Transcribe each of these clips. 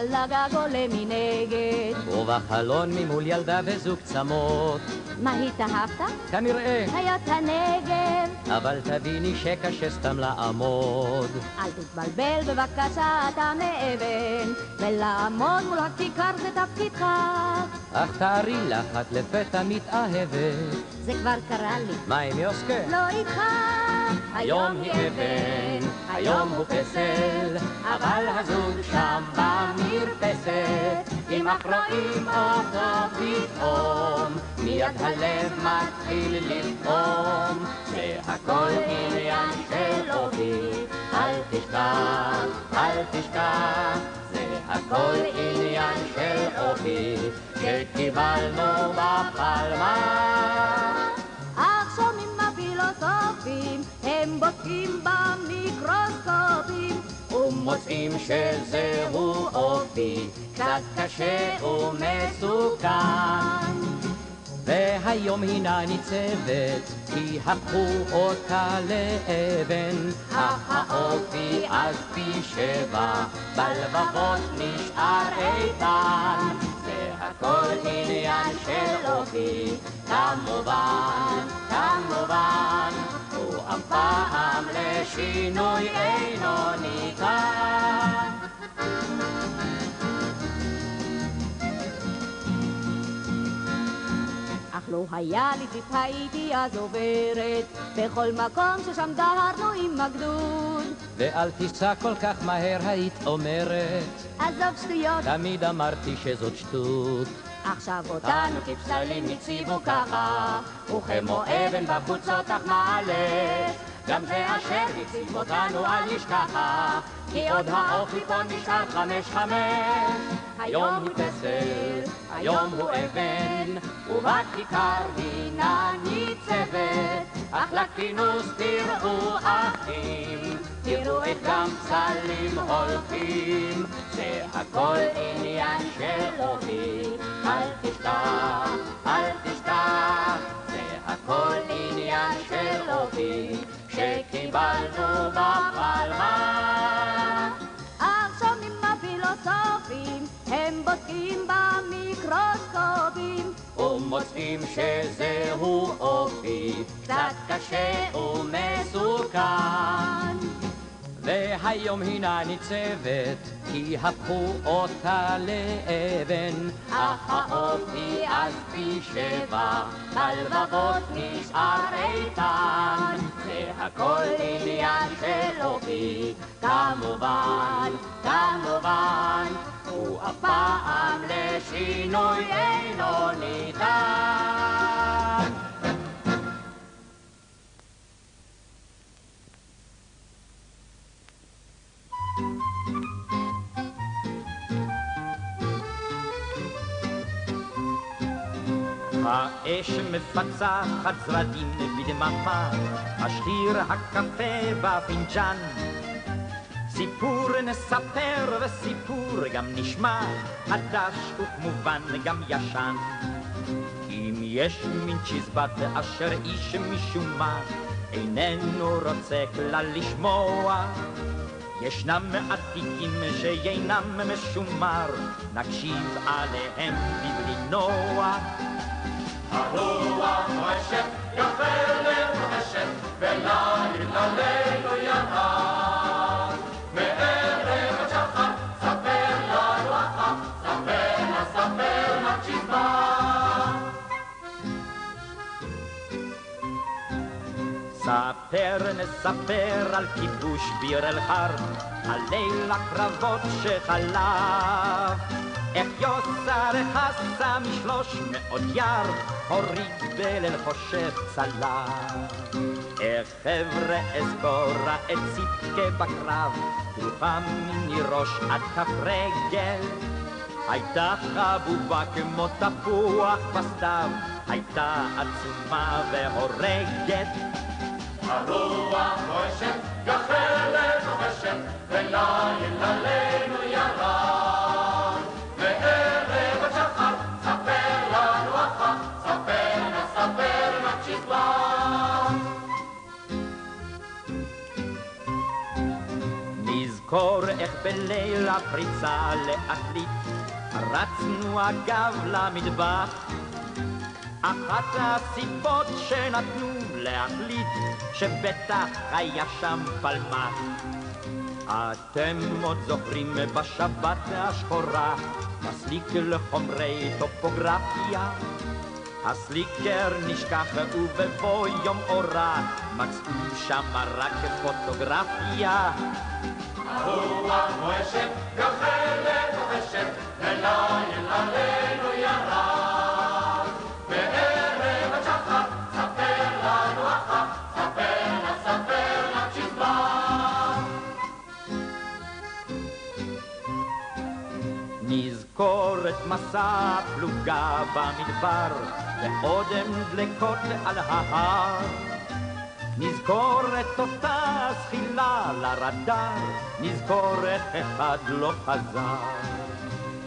על הגג עולה מנגד. ובחלון ממול ילדה וזוג צמות. מה התאהבת? כנראה. חיות הנגב. אבל תביני שקשה סתם לעמוד. אל תתבלבל בבקשה, אתה מאבן, ולעמוד מול הכיכר זה תפקידך. אך תארי לך, את לפתע מתאהבת. זה כבר קרה לי. מה עם יוסקה? לא איתך. היום היא אבן, היום הוא פסל, אבל הזוג שם במרפסת. אם אך רואים אותו פתאום, מיד הלב מתחיל לפעום. זה הכל עניין של אופי, אל תשכח, אל תשכח. זה הכל עניין של אופי, שקיבלנו בפלמה. אך שומעים הפילוסופים, הם בודקים במיקרוסקופים, ומוצאים שזהו אופי, קצת קשה ומסוכן. והיום הינה ניצבת, כי הפכו אותה לאבן, אך האופי אז פי 7, בלבבות נשאר איתן. זה הכל עניין של אופי, כמובן, כמובן, הוא אף פעם לשינוי אינו ניתן. אך לא היה לי טיפ, הייתי אז עוברת בכל מקום ששם דהרנו עם הגדוד. ואל תיסע כל כך מהר, היית אומרת. עזוב שטויות, תמיד אמרתי שזאת שטות. עכשיו אותנו כפסלים הציבו ככה, וכמו אבן בחוצות אך מעלה. גם זה אשר הציב אותנו אל נשכחה, כי עוד האופי פה נשאר 5-5. היום הוא פסל, היום הוא אבן, ובכיכר הינה ניצבת. אך לכינוס תראו אחים, תראו איך גם פסלים הולכים. זה הכל עניין של אופי, אל תשכח, אל תשכח. זה הכל עניין של אופי, שקיבלנו בפלמה. אך שומעים הפילוסופים, הם בודקים במיקרוסקופים, ומוצאים שזהו אופי, קצת קשה ומסוכן. והיום הינה ניצבת, כי הפכו אותה לאבן, אך האופי אז פי 7, בלבבות נשאר איתן. זה הכל עניין של אופי, כמובן, כמובן, הוא אף פעם לשינוי אינו ניתן. האש מפצחת זרדים בדממה, השחיר הקפה בפינג'אן. סיפור נספר וסיפור גם נשמע, חדש וכמובן גם ישן. אם יש מין צ'יזבט אשר איש משום מה איננו רוצה כלל לשמוע, ישנם עתיקים שאינם משומר, נקשיב עליהם בבלי נוע. הרוח נואשת, גחלת רועשת, וליל עלינו ירד. מערב עד שחר, ספר לנו אחת, ספר נא צ'יזבט. ספר נספר על כיבוש ביר אל חרב, על ליל הקרבות שחלף. איך יוסר חסה מ300 ירד, הוריד בליל חושך צלף. איך חבר'ה אזכורה את צדקה בקרב, תרופה מיני ראש עד כף רגל. הייתה חבובה כמו תפוח בסתיו, הייתה עצומה והורגת. הרוח נואשת, גחלת רועשת, וליל עלינו ירד. מערב עד שחר, ספר לנו אחת, ספר נא צ'יזבט. נזכור איך בליל הפריצה לעתלית רצנו אגב למטבח. אחת הסיבות שנתנו להחליט שבטח היה שם פלמח. אתם עוד זוכרים בשבת השחורה הסליק לחומרי טופוגרפיה? הסליקר נשכח ובבוא יום אורה מצאו שם רק פוטוגרפיה. הרוח מואשת, גחלת רוחשת, וליל עלינו ירד. בערב השחר, ספר לנו אחר, ספר לה צ'יזבט. נזכור את מסע הפלוגה במדבר, ועודם דלקות על ההר. נזכור את אותה זחילה לרדאר, נזכור איך אחד לא חזר.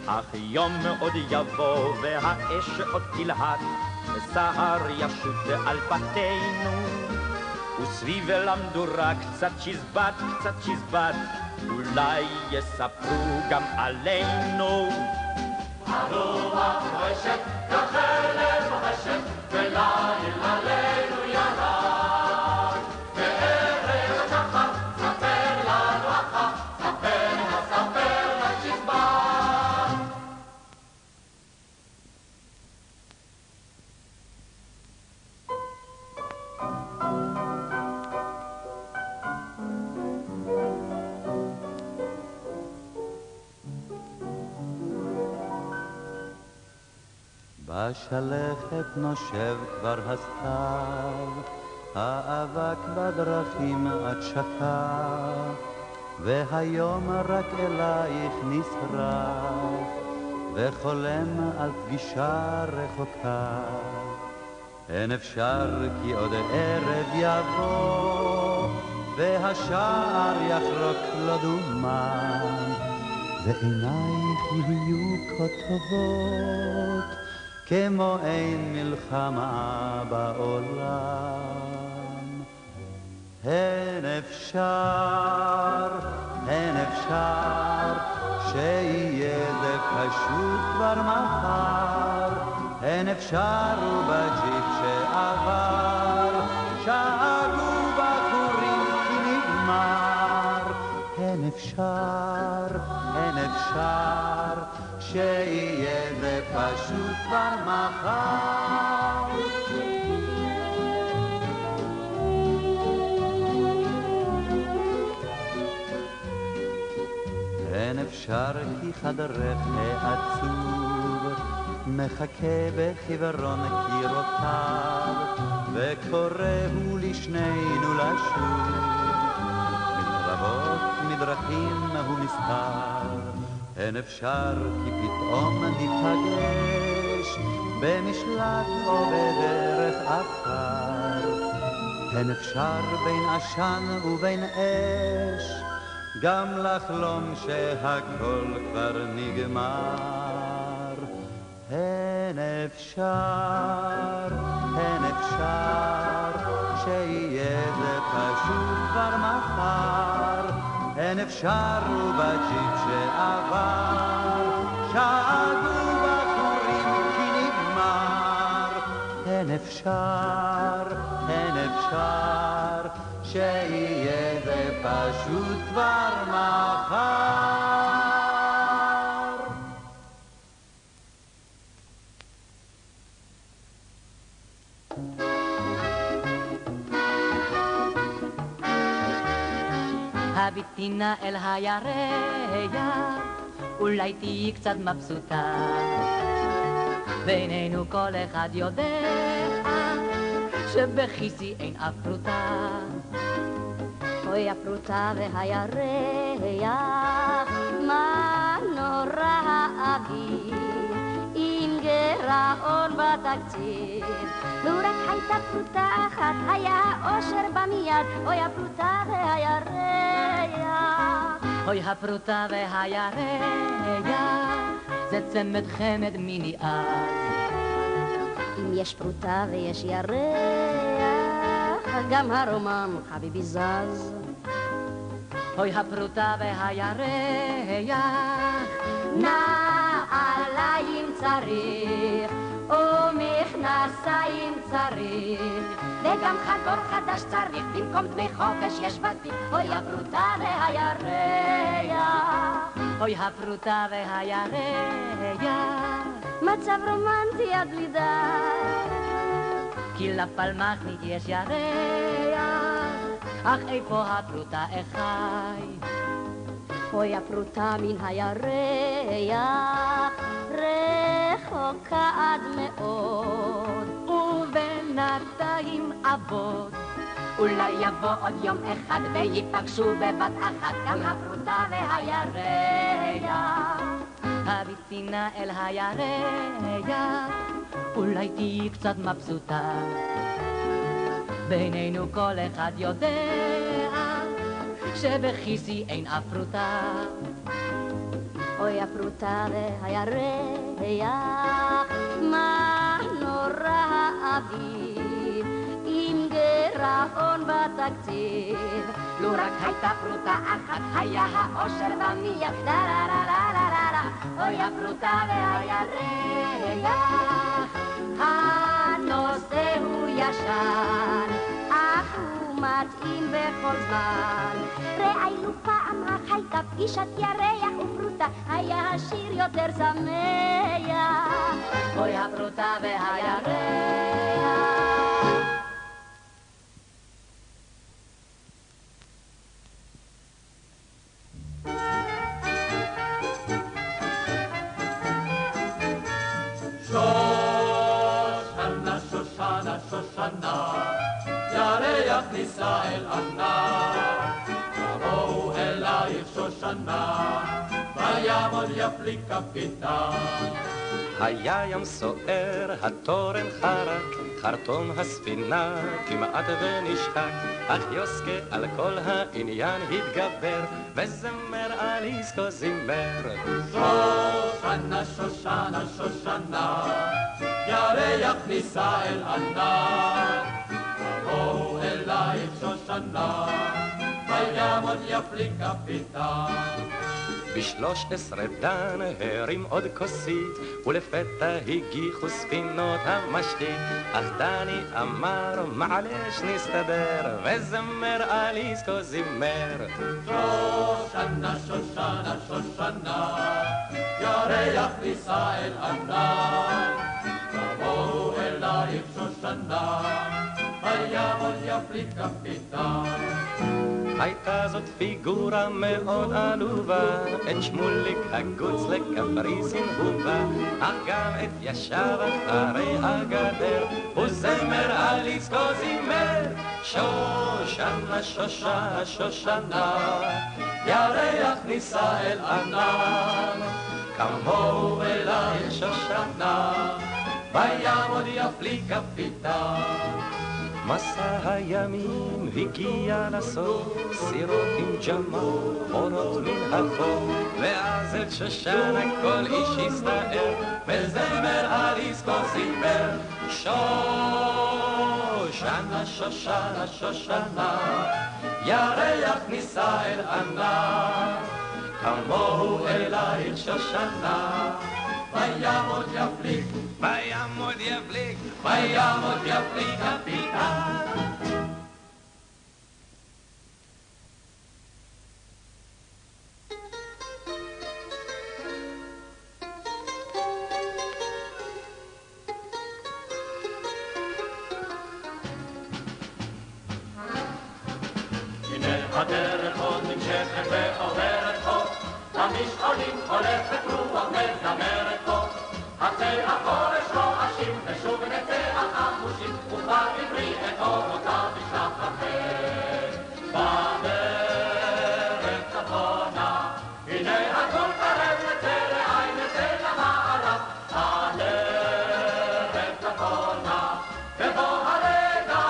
אך יום עוד יבוא והאש עוד תלהט, וסהר ישוט על בתינו, וסביב למדורה קצת צ'יזבט, אולי יספרו גם עלינו. הרוח מואשת, גחלת רוחשת, וליל עלינו ירד. בערב השחר, ספר לנו אחר, ספר לה צ'יזבט. בשלכת נושב כבר הסתיו, האבק בדרכים עד שקע, והיום רק אלייך נשרף, וחולם על פגישה רחוקה. אין אפשר כי עוד ערב יבוא, והשער יחרוק לו דומן, ועינייך יהיו כה טובות, כמו אין מלחמה בעולם. אין אפשר שיהיה זה פשוט כבר מחר. אין אפשר ובג'יפ שעבר שאגו בחורים כי נגמר. אין אפשר שיהיה זה פשוט כבר מחר. אין אפשר כי חדרך העצוב מחכה בחיוורון קירותיו, וקורא הוא לשנינו לשוב. מתרבות מדרכים הוא נסתר. אין אפשר כי פתאום ניפגש במשלט או בדרך עפר. אין אפשר בין עשן ובין אש גם לחלום שהכל כבר נגמר. אין אפשר שיהיה זה פשוט כבר מחר. אין אפשר ובג'יפ שעבר שאגו בחורים כי נגמר. אין אפשר שיהיה זה פשוט כבר מחר. הביטי נא אל הירח, אולי תהיי קצת מבסוטה. בינינו כל אחד יודע שבכיסי אין אף פרוטה. אוי הפרוטה והירח, מה נורא האוויר עם גרעון בתקציב. לו רק הייתה פרוטה אחת היה אושר במיד. אוי הפרוטה והירח, אוי הפרוטה והירח, זה צמד חמד מיני אז. אם יש פרוטה ויש ירח, גם הרומן חביבי זז. אוי הפרוטה והירח, נעליים צריך ומכנסיים צריך וגם חגור חדש צריך במקום דמי חופש יש בדביק אוי הפרוטה והירח אוי הפרוטה והירח מצב רומנטי עד בלי די כי לפלמחניק יש ירח אך איפה הפרוטה אחי אוי הפרוטה מן הירח רחוקה עד מאוד ובינתיים עבוד אולי יבוא עוד יום אחד ויפגשו בבת אחת גם הפרוטה והירח הביטי נא אל הירח אולי תהיי קצת מבסוטה בינינו כל אחד יודע שבכיסי אין אף פרוטה אוי הפרוטה והירח מה נורא האביב עם גרעון בתקציב לו רק הייתה פרוטה אחת היה האושר במיד אוי הפרוטה והירח הנושא הוא ישן אך הוא מתאים בכל זמן ראי לו פעם אך הייתה פגישת ירח ופרוטה היה השיר יותר שמח אוי הפרוטה והירח שושנה, שושנה, שושנה, ירח נישא אל ענק. תבואו אלייך שושנה, בים עוד יפליג קפיטן. היה ים סוער, התורן חרק, חרטום הספינה כמעט ונשחק, אך יוסקה על כל העניין התגבר, וזמר על עסקו זימר. שושנה, שושנה, שושנה, ירח נישא אל ענק. תבואו אלייך שושנה, בים עוד יפליג קפיטן. ב13 דן הרים עוד כוסית, ולפתע הגיחו ספינות המשתית, אך דני אמר מעלש נסתדר, וזמר על עסקו זימר. שושנה, שושנה, שושנה, ירח נישא אל ענק. תבואו אלייך שושנה, בים עוד יפליג קפיטן. הייתה זאת פיגורה מאוד עלובה, את שמוליק הגוץ לקפריסין הובה, אך גם את ישב אחרי הגדר, וזמר על עסקו זימר. שושנה, שושנה, שושנה, ירח נישא אל ענן. כמוהו אלייך שושנה, בים עוד יפליג קפיטן. מסע הימים הגיע לסוף, סירות עם ג'מל, אורות מן החוף, ואז אל שושנה כל איש הסתער, וזמר על עסקו זימר. שושנה, שושנה, שושנה, ירח נישא אל ענן. כמוהו אלייך שושנה, בים עוד יפליג, בים עוד יפליג, בים עוד יפליג קפיטן. הנה הדרך עוד נמשכת ועוברת חוק, למשעולים הולכת רוח מזמרת פה. עצי החורש רועשים ושוב נצא החמושים, וכבר עברי את אורותיו בשלח אחר. בדרך צפונה, הנה הגבול קרב, נצא לעין, נצא למערב. הדרך צפונה, בבוא הרגע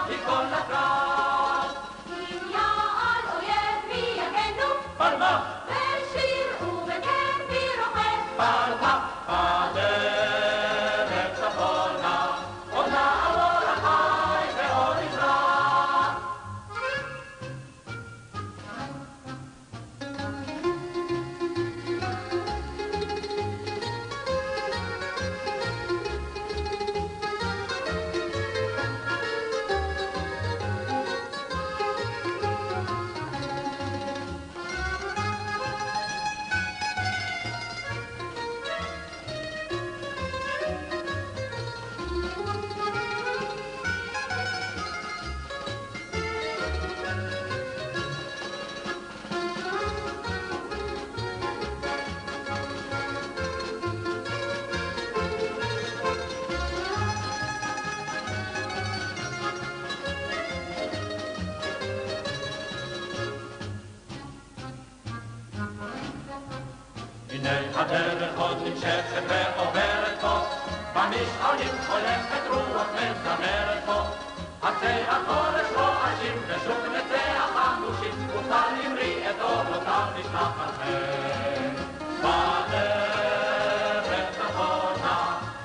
תיכון לקרב. אם יעל אויב מי יגנו פלמח, בשיר ובקרבי רוחב פלמח, בדרך צפונה, עוד נעבור מושכת ועוברת פה, במשעולים חולפת רוח מזמרת פה. עצי החורש רועשים ושוק נצח חמושים, וכבר אמרי את אורותיו נשלח לכם. בדרך נכונה,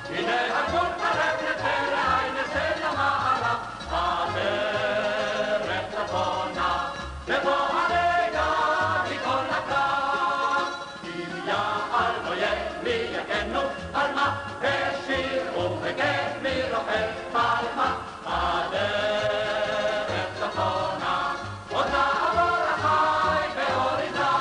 הנה הגבול קרב נצא לעי נצא למערב. בדרך נכונה, לבוא הרגע מכל הקרב. אם יעל אויב מי יכנו על מה, בשיר ובכיף מי רוחב פלמה. בדרך נכונה, עוד נעבור החי והורידה.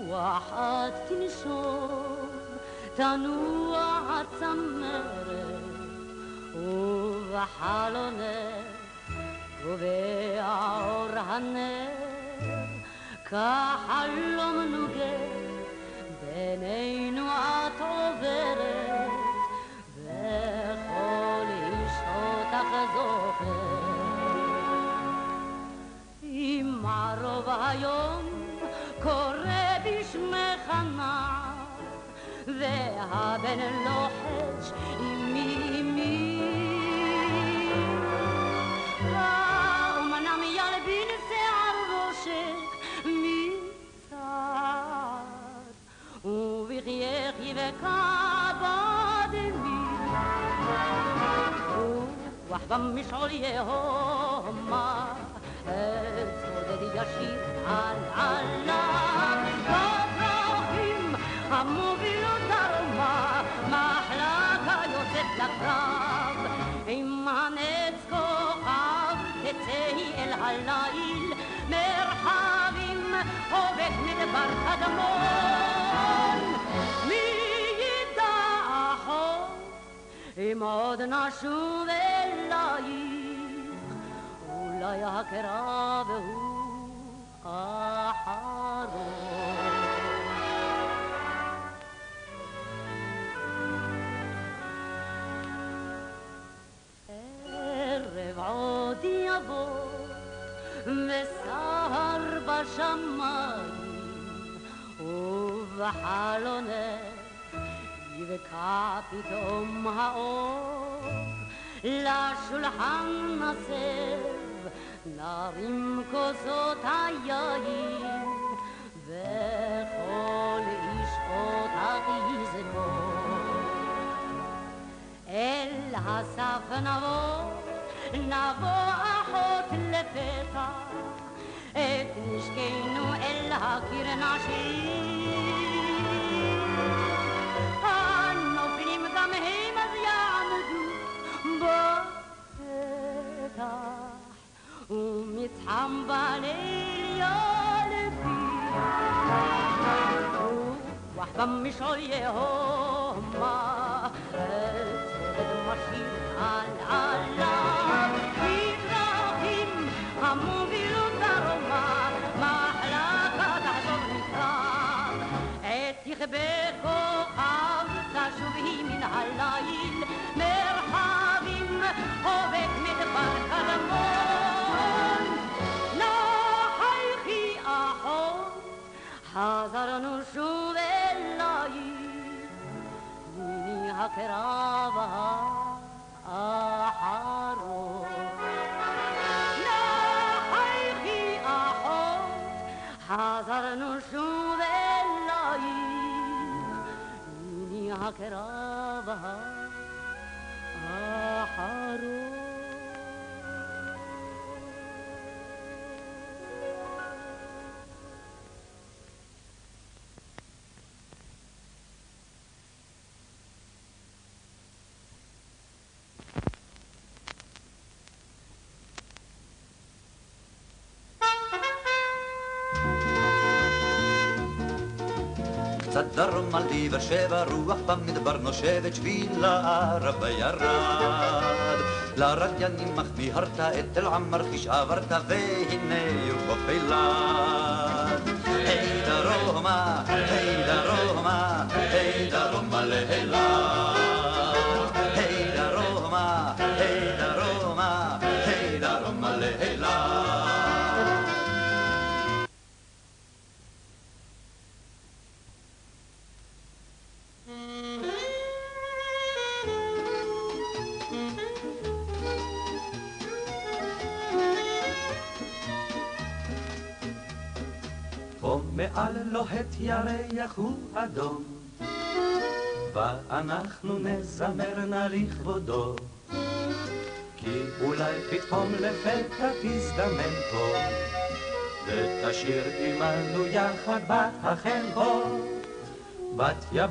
רוח את תנשום, תנוע הצמרת, ובחלונך ובאור הנר, כחלום נוגה בינינו את עוברת, וכל איש אותך זוכר. אם ערוב היום קורא בשמך נער, והבן לוחש אמי אמי, האומנם ילבין שיער ראשך מצעד, ובחייך יבקע בדמי, רוח במשעול יהומה, צודד ישיר על עליו, בדרכים המובילות דרומה, מחלקה יוצאת לקרב. עם הנץ כוכב תצאי אל הליל, מרחבים הובק מדבר קדמון. מי ידע אחות אם עוד נשוב אלייך, אולי הקרב הוא אחרון. ערב עוד יבוא וסהר בשמיים, ובחלונך יבקע פתאום האור, לשולחן נסב נרים כוסות היין, וכל איש אותך יזכור. אל הסף נבוא אחות לפתח, את נשקנו אל הקיר נשאיר. הנופלים גם הם אז יעמדו בפתח, ומצחם בליל ילביר. רוח במשעול יהומה, צודד משיר על עליו, בדרכים המובילות דרומה, מחלקה תחזור מקרב. עת תכבה כוכב תשוב היא מן הליל, מרחבים הובק מדבר קדמון. נחייכי אחות, חזרנו שוב אלייך, מיני הקרב האחרון. נחייכי אחות, חזרנו שוב אלייך, מיני הקרב האחרון. קצת דרום על באר שבע, רוח במדבר נושבת, שביל הערבה ירד. לרדיינים מיהרת, את תל עמר חיש עברת, והנה ירקוף אילת. היי דרומה, היי דרומה, היי פה מעל לוהט ירח הוא אדום, ואנחנו נזמר נא לכבודו, כי אולי פתאום לפתע תזדמן פה, ותשאיר עמנו יחד בת החן פה. בתיה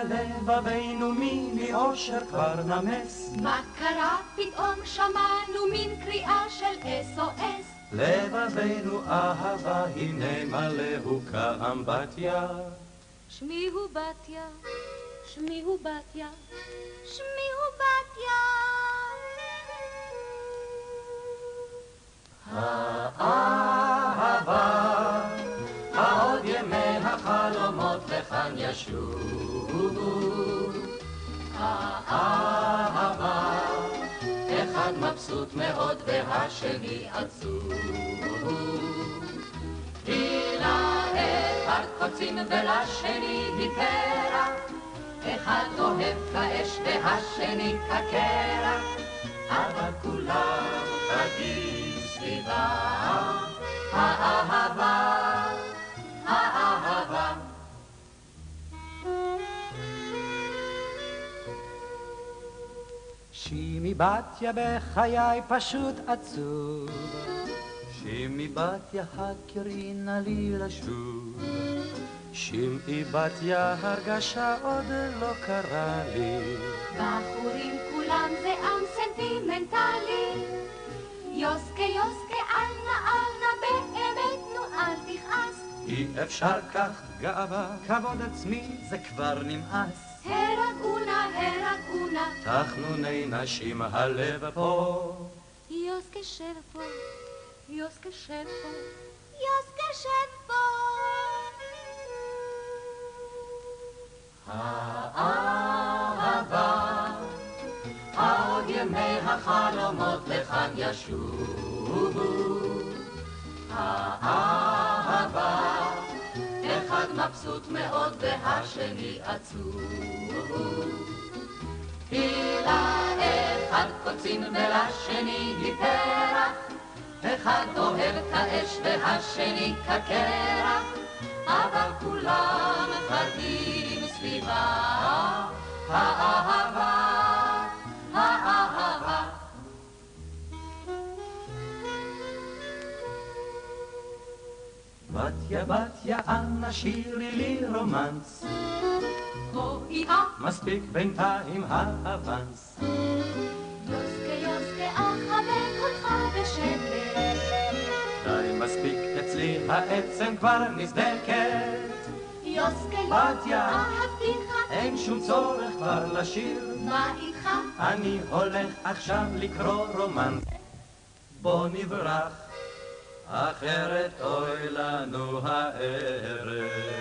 לבבינו מיני אושר כבר נמס. מה קרה? פתאום שמענו מין קריאה של SOS. לבבינו אהבה הנה מלאו קם בתיה. שמי הוא בתיה, שמי הוא בתיה, שמי הוא בתיה. האהבה, העוד ימי החלומות לכאן ישוב. האהבה, אחד מבסוט מאוד והשני עצוב. כי לאחד קוצים ולשני היא פרח, אחד אוהב כאש והשני כקרח, אבל כולם חגים סביבה. האהבה, האהבה. שימי בתיה בחיי פשוט עצוב, שימי בתיה הכירי נא לי לשוב. שימי בתיה הרגשה עוד לא קרה לי, בחורים כולם זה עם סנטימנטלי. יוסקה יוסקה אלנה אלנה באמת נו אל תכעס. אי אפשר כך גאווה, כבוד עצמי זה כבר נמאס. הרגעונה הרגעונה, תחנוני נשים הלב פה. יוסקה שב פה, יוסקה שב פה, יוסקה שב פה. האהבה, העוד ימי החלומות לכאן ישובו. האהבה, אחד מבסוט מאוד והשני עצוב. כי לאחד קוצים ולשני היא פרח, אחד אוהב כאש והשני כקרח, אבל כולם חגים סביבה. האהבה, האהבה. בתיה בתיה אנא שירי לי רומנס, בואי-אה, מספיק בינתיים האבנס. יוסקה יוסקה אחבק אותך בשקט. די מספיק אצלי העצם כבר נסדקת. יוסקה בתיה, יוסקה אהבתיך, אין שום צורך כבר לשיר, מה איתך? אני הולך עכשיו לקרוא רומנס. בוא נברח, אחרת אוי לנו הערב.